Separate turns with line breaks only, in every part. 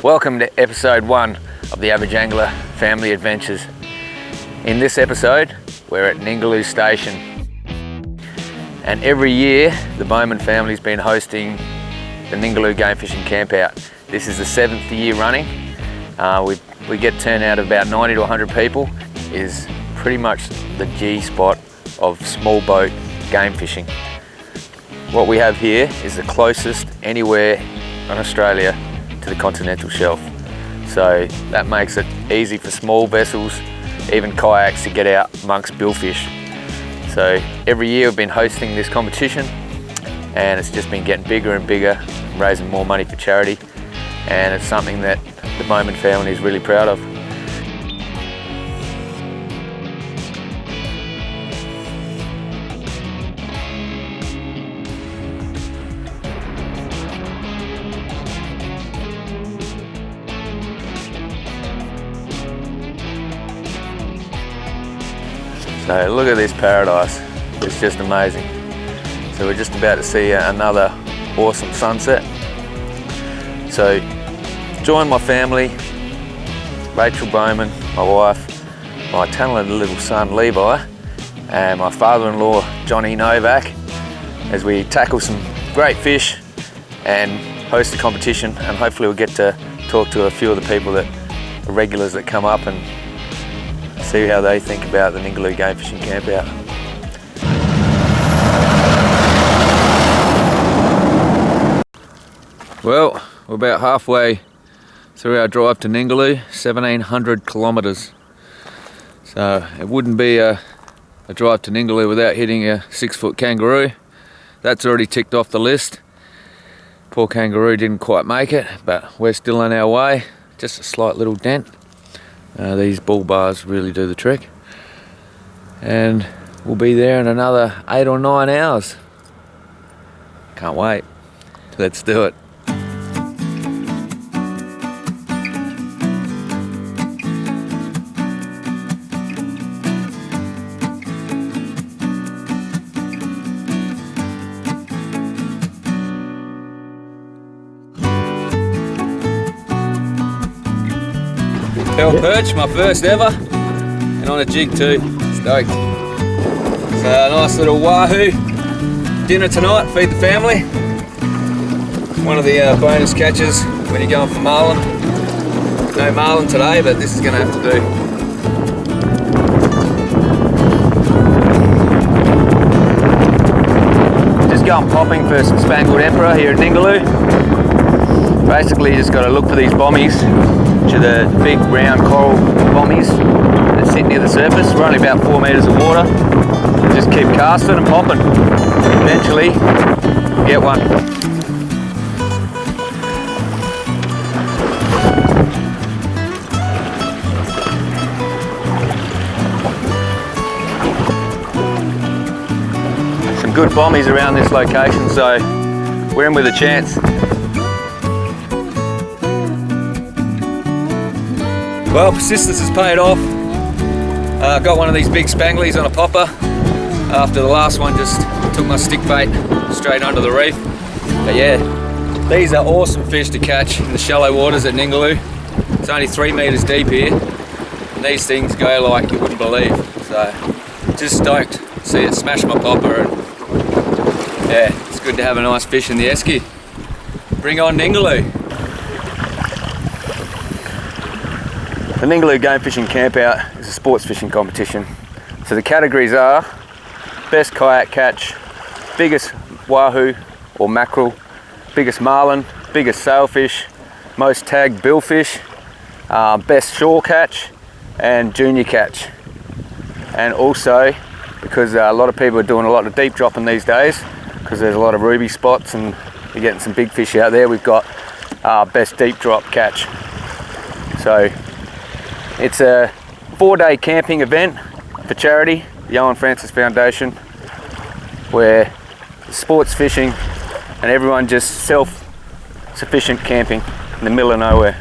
Welcome to episode 1 of the Average Angler Family Adventures. In this episode, we're at Ningaloo Station. And every year, the Bowman family's been hosting the Ningaloo Game Fishing Campout. This is the 7th year running. We get turnout of about 90 to 100 people. It is pretty much the G spot of small boat game fishing. What we have here is the closest anywhere in Australia to the continental shelf. So that makes it easy for small vessels, even kayaks, to get out amongst billfish. So every year we've been hosting this competition and it's just been getting bigger and bigger, raising more money for charity, and it's something that the Bowman family is really proud of. So look at this paradise, it's just amazing. So we're just about to see another awesome sunset. So join my family, Rachel Bowman, my wife, my talented little son Levi, and my father-in-law Johnny Novak, as we tackle some great fish and host a competition, and hopefully we'll get to talk to a few of the people that are regulars that come up and see how they think about the Ningaloo Game Fishing Campout. Well, we're about halfway through our drive to Ningaloo, 1,700 kilometres. So it wouldn't be a drive to Ningaloo without hitting a 6-foot kangaroo. That's already ticked off the list. Poor kangaroo didn't quite make it, but we're still on our way. Just a slight little dent. These bull bars really do the trick. And we'll be there in another 8 or 9 hours. Can't wait. Let's do it. Pearl perch, my first ever, and on a jig too. Stoked. So a nice little wahoo dinner tonight, feed the family. One of the bonus catches when you're going for marlin. No marlin today, but this is going to have to do. Just going popping for some spangled emperor here at Ningaloo. Basically you just got to look for these bommies, which are the big round coral bommies that sit near the surface. We're only about 4 metres of water. Just keep casting and popping. Eventually you get one. Some good bommies around this location, so we're in with a chance. Well, persistence has paid off. Got one of these big spanglies on a popper after the last one just took my stick bait straight under the reef. But yeah, these are awesome fish to catch in the shallow waters at Ningaloo. It's only 3 metres deep here, and these things go like you wouldn't believe. So just stoked to see it smash my popper, and yeah, it's good to have a nice fish in the esky. Bring on Ningaloo. The Ningaloo Game Fishing Campout is a sports fishing competition. So the categories are best kayak catch, biggest wahoo or mackerel, biggest marlin, biggest sailfish, most tagged billfish, best shore catch, and junior catch. And also, because a lot of people are doing a lot of deep dropping these days, because there's a lot of ruby spots and you're getting some big fish out there, we've got best deep drop catch. So it's a 4-day camping event for charity, the Owen Francis Foundation, where sports fishing and everyone just self-sufficient camping in the middle of nowhere.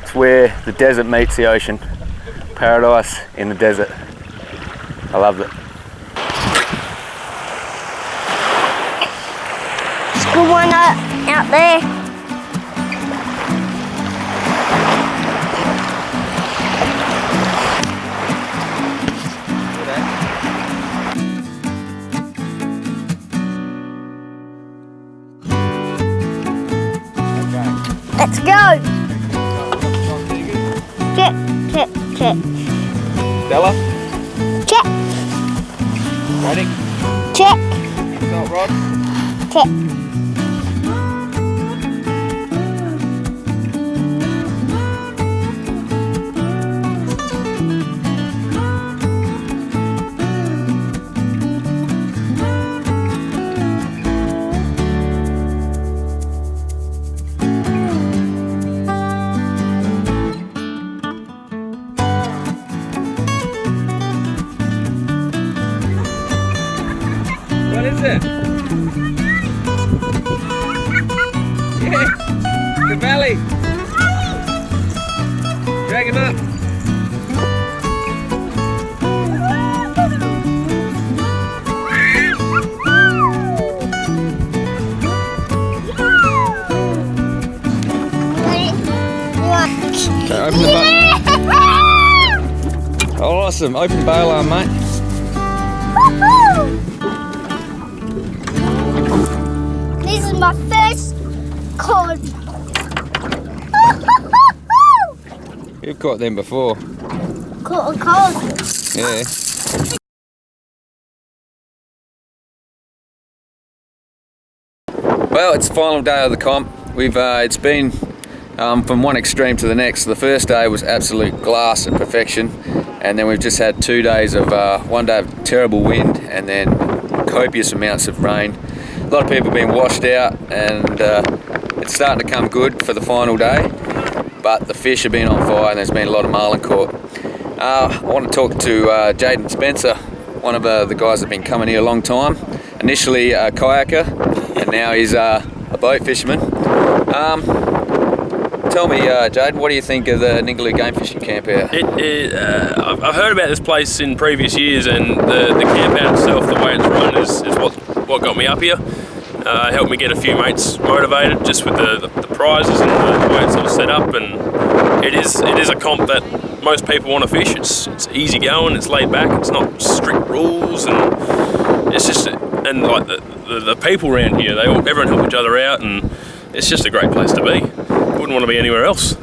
It's where the desert meets the ocean. Paradise in the desert. I loved it.
There's a good one out there. Check, check, check.
Stella?
Check.
Ready?
Check.
Salt rod?
Check.
What is it? Yes! The valley! Drag him up! Okay, open the butt. Awesome! Open bail arm, mate.
This is my first cod.
You've caught them before.
Caught a cod.
Yeah. Well, it's the final day of the comp. It's been from one extreme to the next. The first day was absolute glass and perfection, and then we've just had 2 days of one day of terrible wind and then copious amounts of rain. A lot of people have been washed out, and it's starting to come good for the final day, but the fish have been on fire and there's been a lot of marlin caught. I want to talk to Jaden Spencer, one of the guys that have been coming here a long time. Initially a kayaker, and now he's a boat fisherman. Tell me, Jaden, what do you think of the Ningaloo Game Fishing Campout?
I've heard about this place in previous years, and the campout itself, the way it's run, is what got me up here. Helped me get a few mates motivated just with the prizes and the way it's all set up, and it is a comp that most people want to fish. It's easy going, it's laid back, it's not strict rules, and it's just like the people around here, everyone help each other out, and it's just a great place to be. Wouldn't want to be anywhere else.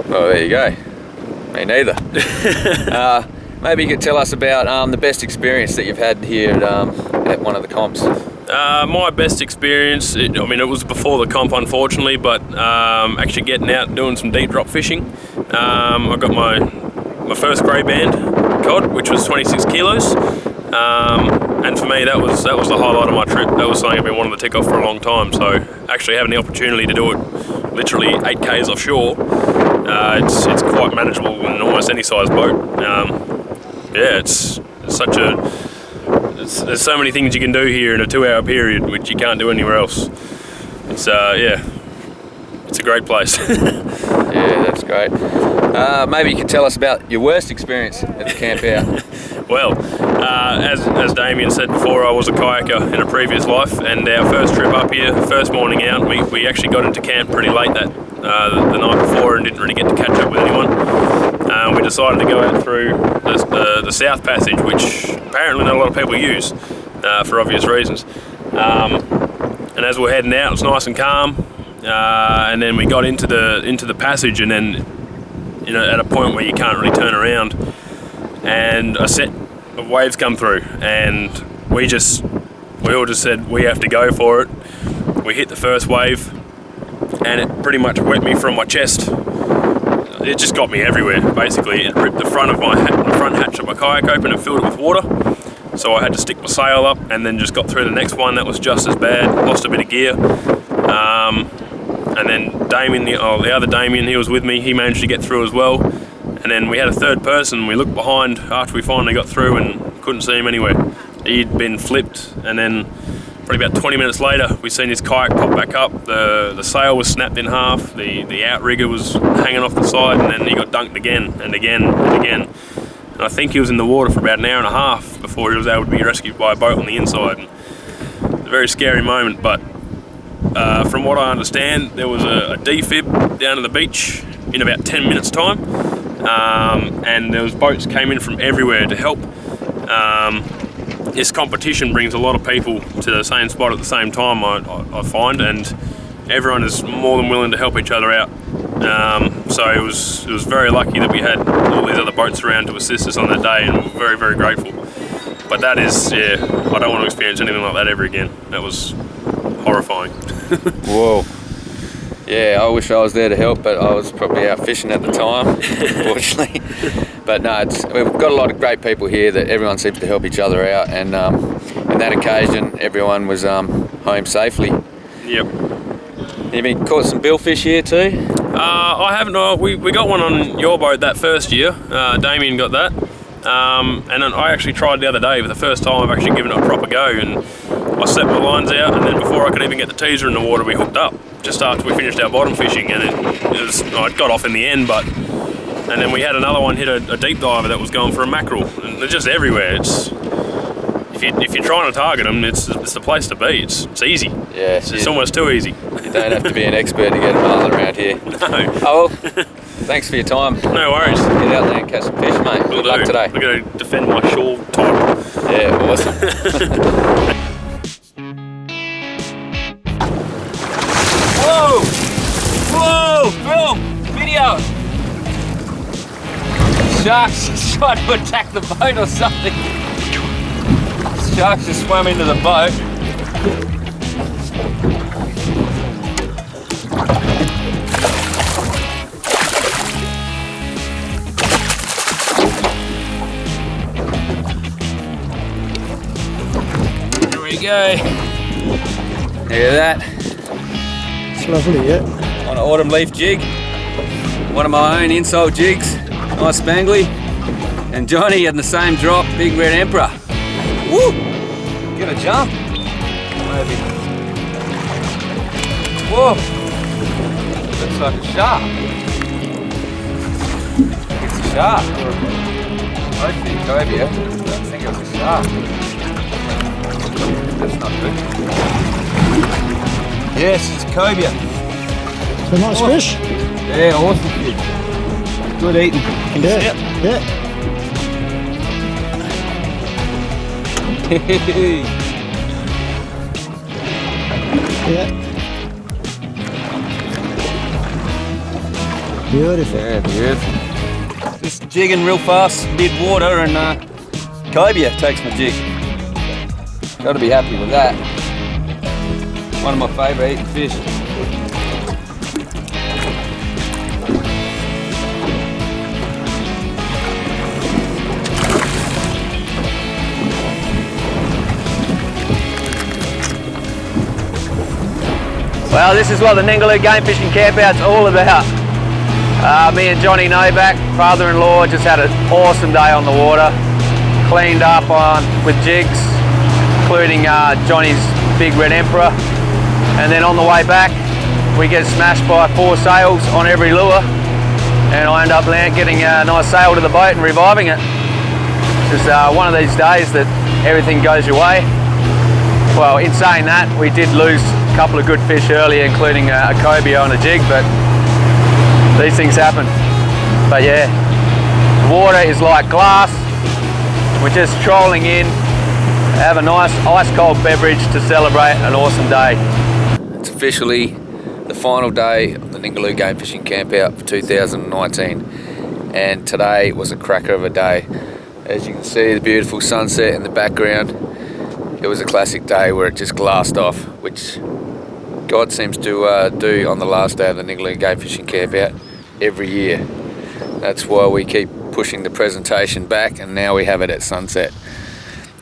Well, there you go. Me neither. Maybe you could tell us about the best experience that you've had here at one of the comps.
My best experience, it was before the comp, unfortunately, but actually getting out and doing some deep drop fishing. I got my first grey band cod, which was 26 kilos. And for me, that was the highlight of my trip. That was something I've been wanting to tick off for a long time. So actually having the opportunity to do it literally 8 k's offshore, it's quite manageable in almost any size boat. There's so many things you can do here in a 2-hour period, which you can't do anywhere else. It's a great place.
Yeah, that's great. Maybe you could tell us about your worst experience at the campout.
Well, as Damien said before, I was a kayaker in a previous life, and our first trip up here, first morning out, we actually got into camp pretty late the night before and didn't really get to catch up with anyone. We decided to go out through the South Passage, which apparently not a lot of people use for obvious reasons. And as we're heading out, it's nice and calm, and then we got into the passage, and then at a point where you can't really turn around, and a set of waves come through, and we all just said we have to go for it. We hit the first wave, and it pretty much wet me from my chest. It just got me everywhere, basically. It ripped the front hatch of my kayak open and filled it with water. So I had to stick my sail up, and then just got through the next one that was just as bad. Lost a bit of gear. And then Damien, the other Damien, he was with me, he managed to get through as well. And then we had a third person. We looked behind after we finally got through and couldn't see him anywhere. He'd been flipped, and then probably about 20 minutes later, we seen his kayak pop back up. The sail was snapped in half, the outrigger was hanging off the side, and then he got dunked again and again and again. And I think he was in the water for about an hour and a half before he was able to be rescued by a boat on the inside. And a very scary moment, but from what I understand, there was a defib down at the beach in about 10 minutes time, and there was boats came in from everywhere to help. This competition brings a lot of people to the same spot at the same time, I find, and everyone is more than willing to help each other out. So it was very lucky that we had all these other boats around to assist us on that day, and we're very, very grateful. But that is, yeah, I don't want to experience anything like that ever again. That was horrifying.
Whoa. Yeah, I wish I was there to help, but I was probably out fishing at the time, unfortunately. But no, we've got a lot of great people here that everyone seems to help each other out, and in that occasion, everyone was home safely.
Yep.
You been caught some billfish here too?
I haven't. We got one on your boat that first year. Damien got that. And then I actually tried the other day for the first time. I've actually given it a proper go, and I set my lines out, and then before I could even get the teaser in the water, we hooked up just after we finished our bottom fishing, and it got off in the end, and then we had another one hit a deep diver that was going for a mackerel, and they're just everywhere. It's if you're trying to target them, it's the place to be. It's easy.
Yeah,
it's almost too easy.
You don't have to be an expert to get a marlin around here.
No.
Oh well, thanks for your time.
No worries.
Get out there and catch some fish, mate. Good luck today.
We're going to defend my shore title.
Yeah, awesome. Whoa! Whoa! Film! Video! Sharks trying to attack the boat or something. Sharks just swam into the boat. Here we go. Look at that.
It's lovely, yeah.
On an autumn leaf jig. One of my own insult jigs. Nice spangly. And Johnny had the same drop, big red emperor. Woo! Get a jump. Maybe. Whoa! Looks like a shark. It's a shark. Hopefully cobia. I think it was a shark. That's not good. Yes, it's a cobia.
It's a nice fish.
Yeah, awesome fish. Good eating. Can you see it?
Yeah. Yeah. Beautiful.
Yeah, beautiful. Just jigging real fast mid-water, and cobia takes my jig. Got to be happy with that. One of my favourite eating fish. Well, this is what the Ningaloo Game Fishing Campout's all about. Me and Johnny Novak, father-in-law, just had an awesome day on the water. Cleaned up with jigs, including Johnny's big red emperor. And then on the way back, we get smashed by 4 sails on every lure. And I end up getting a nice sail to the boat and reviving it. It's just one of these days that everything goes your way. Well, in saying that, we did lose a couple of good fish earlier, including a cobia on a jig, but these things happen. But yeah, the water is like glass. We're just trolling in, have a nice ice cold beverage to celebrate an awesome day. It's officially the final day of the Ningaloo Game Fishing Campout for 2019, and today was a cracker of a day. As you can see, the beautiful sunset in the background. It was a classic day where it just glassed off, which God seems to do on the last day of the Ningaloo Game Fishing Campout every year. That's why we keep pushing the presentation back, and now we have it at sunset.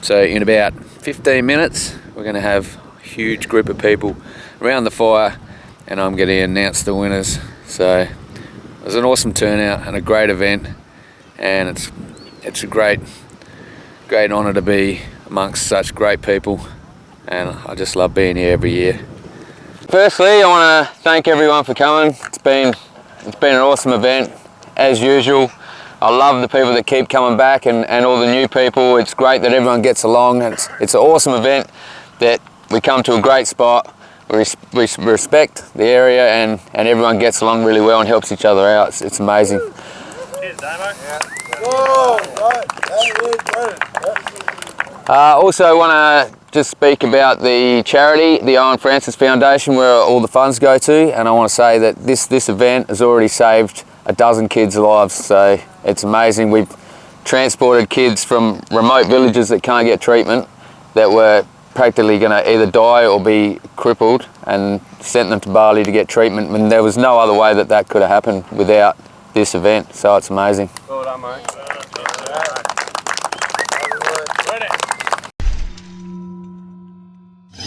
So in about 15 minutes, we're going to have a huge group of people around the fire, and I'm going to announce the winners. So it was an awesome turnout and a great event, and it's a great honour to be amongst such great people, and I just love being here every year. Firstly, I want to thank everyone for coming. It's been an awesome event as usual. I love the people that keep coming back, and all the new people. It's great that everyone gets along. It's an awesome event that we come to a great spot. We respect the area, and everyone gets along really well and helps each other out. It's amazing.
Cheers, Damo. Yeah.
Whoa! Right.
Also want to just speak about the charity, the Owen Francis Foundation, where all the funds go to, and I want to say that this event has already saved a dozen kids' lives, so it's amazing. We've transported kids from remote villages that can't get treatment, that were practically going to either die or be crippled, and sent them to Bali to get treatment, and there was no other way that that could have happened without this event, so it's amazing.
Well done, mate.